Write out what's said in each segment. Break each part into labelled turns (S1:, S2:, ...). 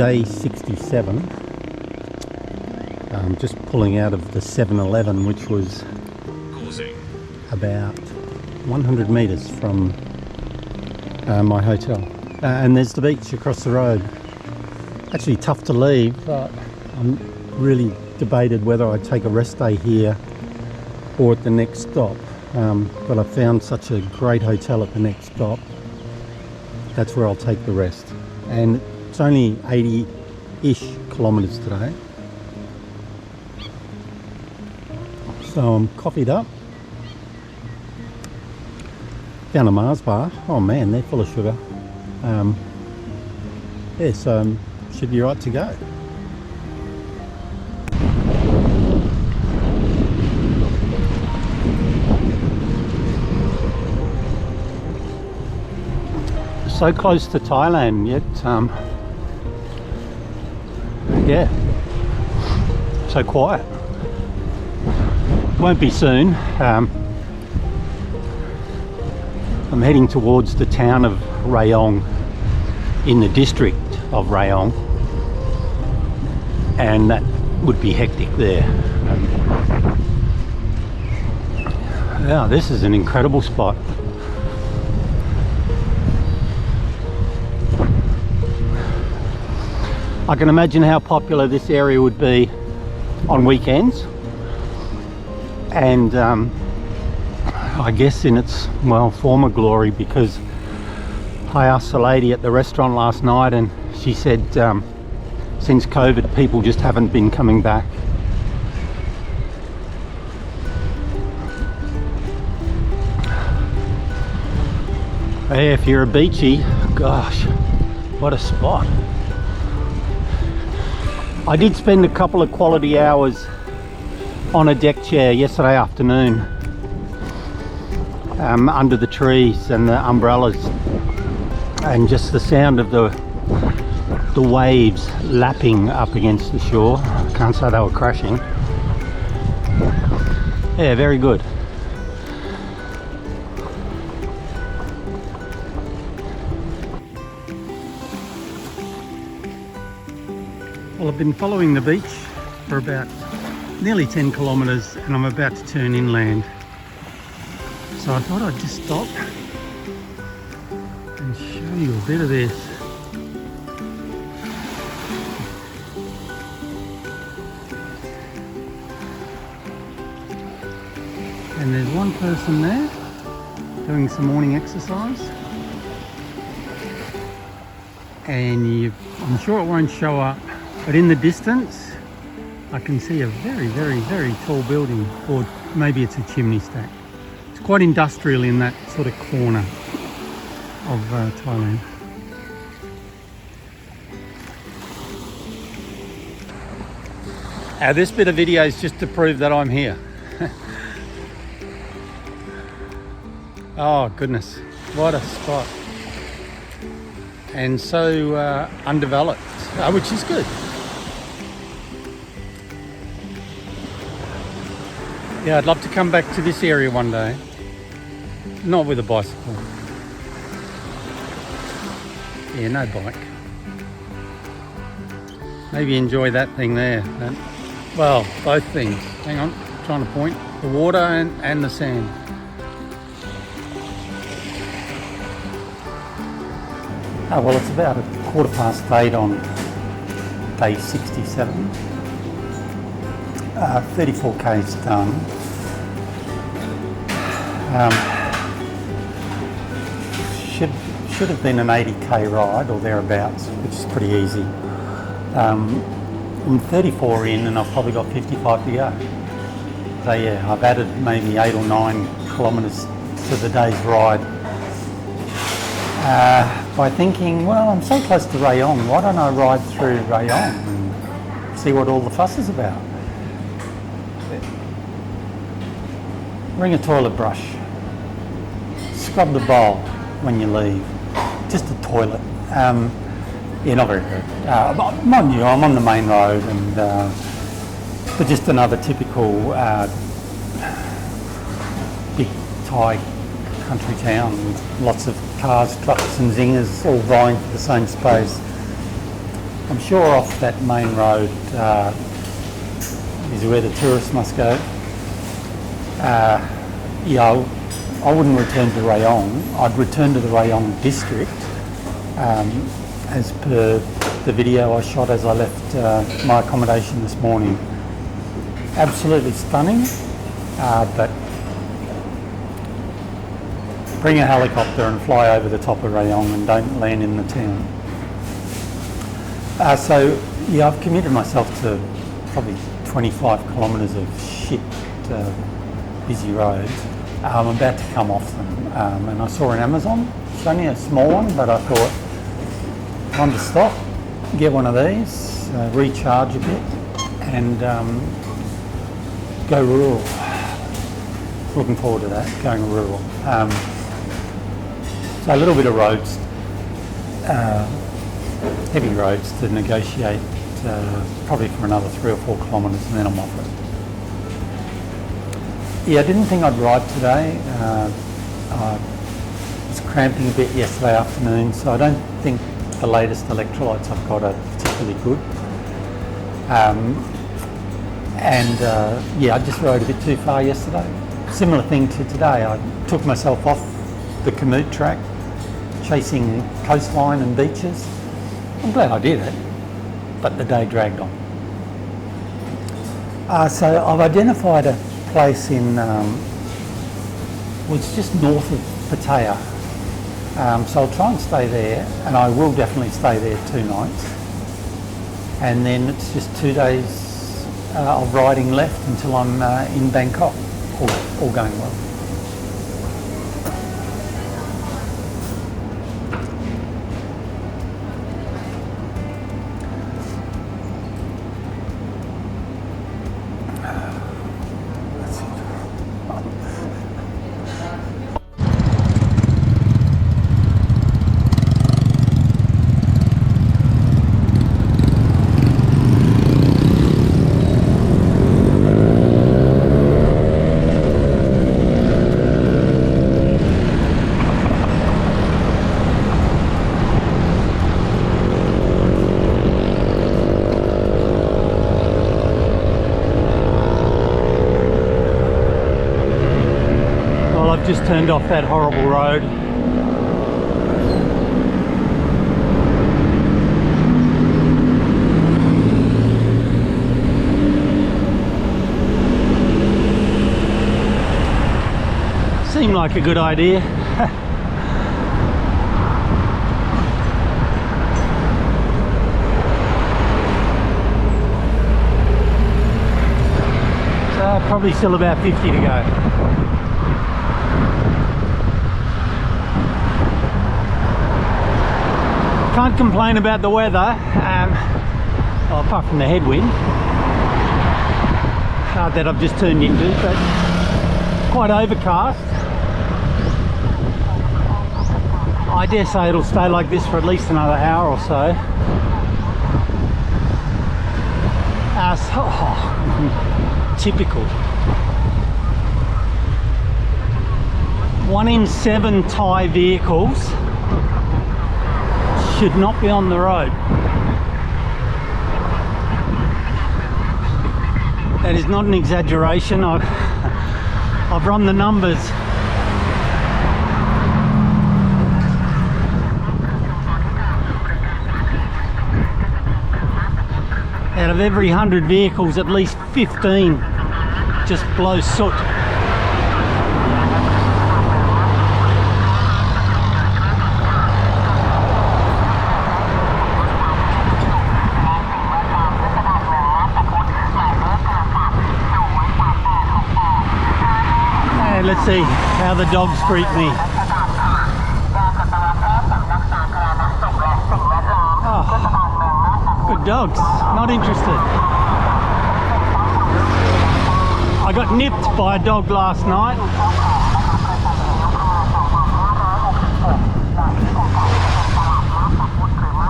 S1: day 67. Just pulling out of the 7-Eleven, which was about 100 metres from my hotel. And there's the beach across the road. Actually tough to leave, but I'm really debated whether I take a rest day here or at the next stop. But I found such a great hotel at the next stop. That's where I'll take the rest. And it's only 80-ish kilometres today. So I'm coffeeed up. Found a Mars bar. Oh man, they're full of sugar. Yeah, so should be right to go. So close to Thailand, yet yeah, so quiet. Won't be soon. I'm heading towards the town of Rayong in the district of Rayong, and that would be hectic there. Yeah, this is an incredible spot. I can imagine how popular this area would be on weekends, and I guess in its, well, former glory, because I asked the lady at the restaurant last night and she said since COVID people just haven't been coming back. Hey, if you're a beachy, gosh, what a spot. I did spend a couple of quality hours on a deck chair yesterday afternoon, under the trees and the umbrellas, and just the sound of the waves lapping up against the shore. I can't say they were crashing. Yeah, very good. Well, I've been following the beach for about nearly 10 kilometres and I'm about to turn inland. So I thought I'd just stop and show you a bit of this. And there's one person there doing some morning exercise. And I'm sure it won't show up, but in the distance I can see a very, very, very tall building, or maybe it's a chimney stack. It's quite industrial in that sort of corner of Thailand. Now this bit of video is just to prove that I'm here. Oh goodness, what a spot. And so undeveloped, which is good. Yeah, I'd love to come back to this area one day. Not with a bicycle. Yeah, no bike. Maybe enjoy that thing there. Well, both things. Hang on, I'm trying to point. The water and the sand. Oh, well, it's about 8:15 on day 67. 34 k's done. Should have been an 80k ride or thereabouts, which is pretty easy. I'm 34 in and I've probably got 55 to go. So yeah, I've added maybe 8 or 9 kilometres to the day's ride. By thinking, well, I'm so close to Rayong, why don't I ride through Rayong and see what all the fuss is about? Bring a toilet brush. Scrub the bowl when you leave. Just a toilet. Yeah, not very good. Mind you, I'm on the main road, and but just another typical big Thai country town with lots of cars, trucks and zingers all vying for the same space. I'm sure off that main road is where the tourists must go. Yeah, I wouldn't return to Rayong. I'd return to the Rayong district as per the video I shot as I left my accommodation this morning. Absolutely stunning, but bring a helicopter and fly over the top of Rayong and don't land in the town. So yeah, I've committed myself to probably 25 kilometres of shit busy roads. I'm about to come off them, and I saw an Amazon. It's only a small one, but I thought time to stop, get one of these, recharge a bit, and go rural. Looking forward to that, going rural. So a little bit of roads, heavy roads to negotiate, probably for another 3 or 4 kilometres, and then I'm off it. Yeah, I didn't think I'd ride today. I was cramping a bit yesterday afternoon, so I don't think the latest electrolytes I've got are particularly good. Yeah, I just rode a bit too far yesterday. Similar thing to today. I took myself off the commute track, chasing coastline and beaches. I'm glad I did it, but the day dragged on. So I've identified a place in, well, it's just north of Pattaya. So I'll try and stay there, and I will definitely stay there 2 nights. And then it's just 2 days of riding left until I'm in Bangkok, all going well. I've just turned off that horrible road. Seemed like a good idea. So probably still about 50 to go. Can't complain about the weather, well, apart from the headwind that I've just turned into, but quite overcast. I dare say it'll stay like this for at least another hour or so. Typical. 1 in 7 Thai vehicles should not be on the road. That is not an exaggeration. I've run the numbers. Out of every 100 vehicles, at least 15 just blow soot. Let's see how the dogs greet me. Oh, good dogs, not interested. I got nipped by a dog last night.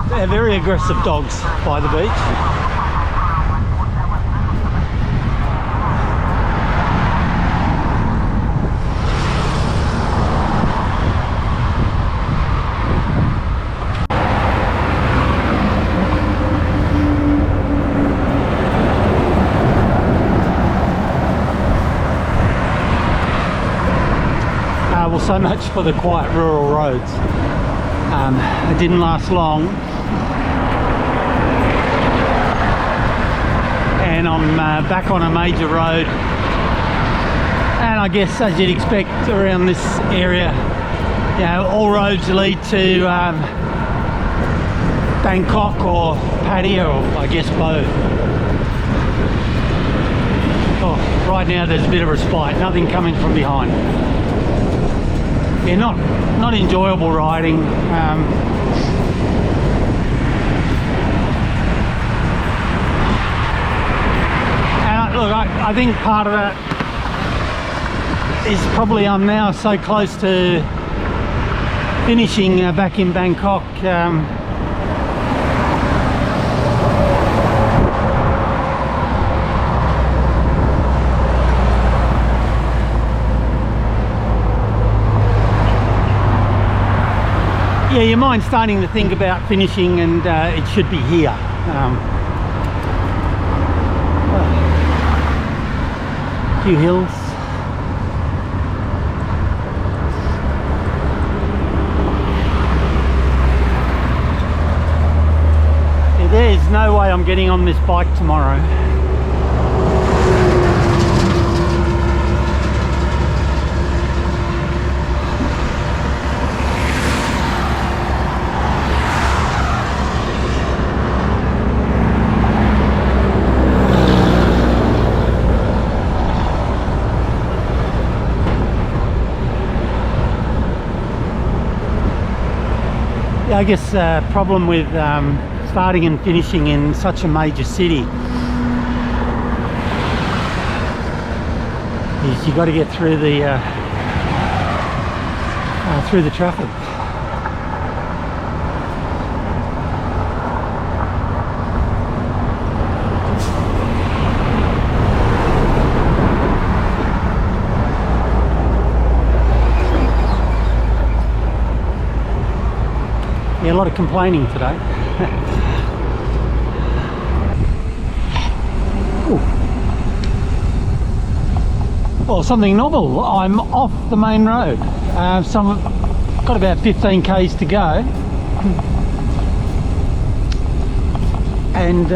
S1: They're very aggressive dogs by the beach. well, so much for the quiet rural roads. It didn't last long, and I'm back on a major road, and I guess as you'd expect around this area, you know, all roads lead to Bangkok or Pattaya, or I guess both. Oh, right now there's a bit of respite, nothing coming from behind. Yeah, not enjoyable riding. And look, I think part of it is probably I'm now so close to finishing back in Bangkok. Yeah, your mind's starting to think about finishing, and it should be here. A few hills. Yeah, there's no way I'm getting on this bike tomorrow. I guess problem with starting and finishing in such a major city is you got to get through the traffic. Yeah, a lot of complaining today. Well, something novel. I'm off the main road. So I've got about 15 k's to go, and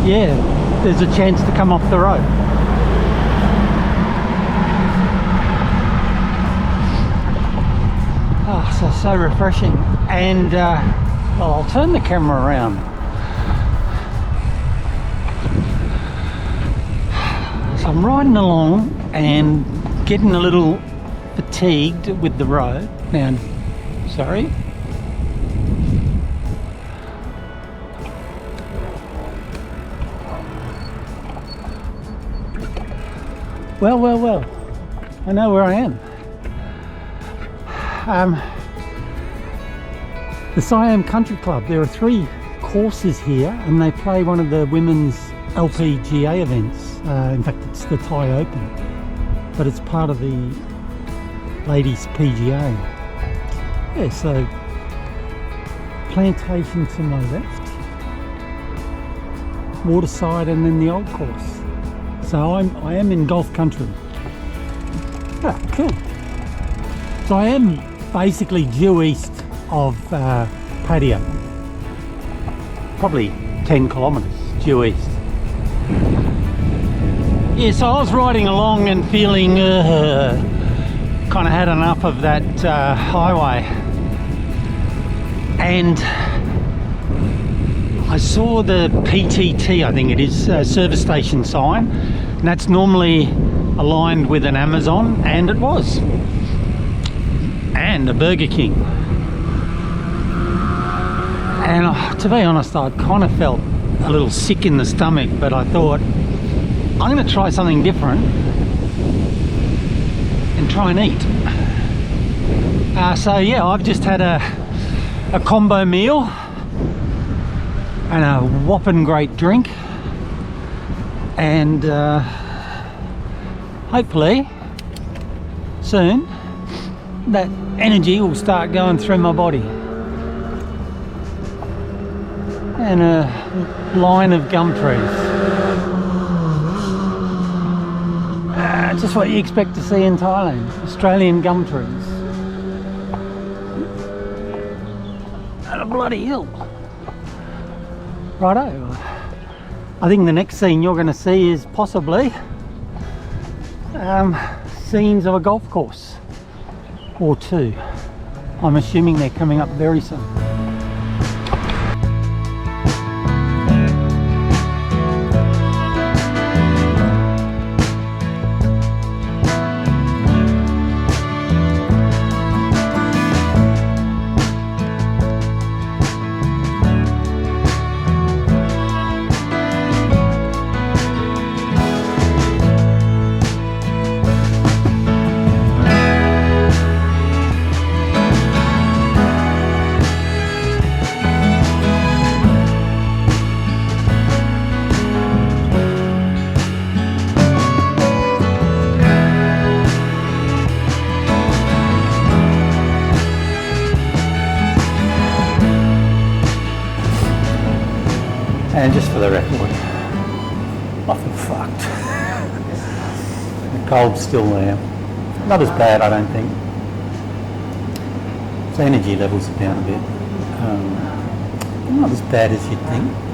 S1: yeah, there's a chance to come off the road. So refreshing. And well, I'll turn the camera around. So I'm riding along and getting a little fatigued with the road. Now, sorry. Well, I know where I am. The Siam Country Club. There are 3 courses here, and they play one of the women's LPGA events. In fact, it's the Thai Open, but it's part of the ladies PGA. Yeah, so plantation to my left, waterside, and then the old course. So I am in golf country. Ah, cool. So I am basically due east of Pattaya, probably 10 kilometres due east. Yeah, so I was riding along and feeling kind of had enough of that highway, and I saw the PTT, I think it is, service station sign, and that's normally aligned with an Amazon, and it was, and a Burger King. And to be honest, I kind of felt a little sick in the stomach, but I thought I'm going to try something different and try and eat. So yeah, I've just had a combo meal and a whopping great drink, and hopefully soon that energy will start going through my body. And a line of gum trees. Just what you expect to see in Thailand. Australian gum trees. And a bloody hill. Righto. I think the next scene you're going to see is possibly scenes of a golf course or two. I'm assuming they're coming up very soon. And just for the record, I feel fucked. The cold's still there. Not as bad, I don't think. So energy levels are down a bit. Not as bad as you'd think.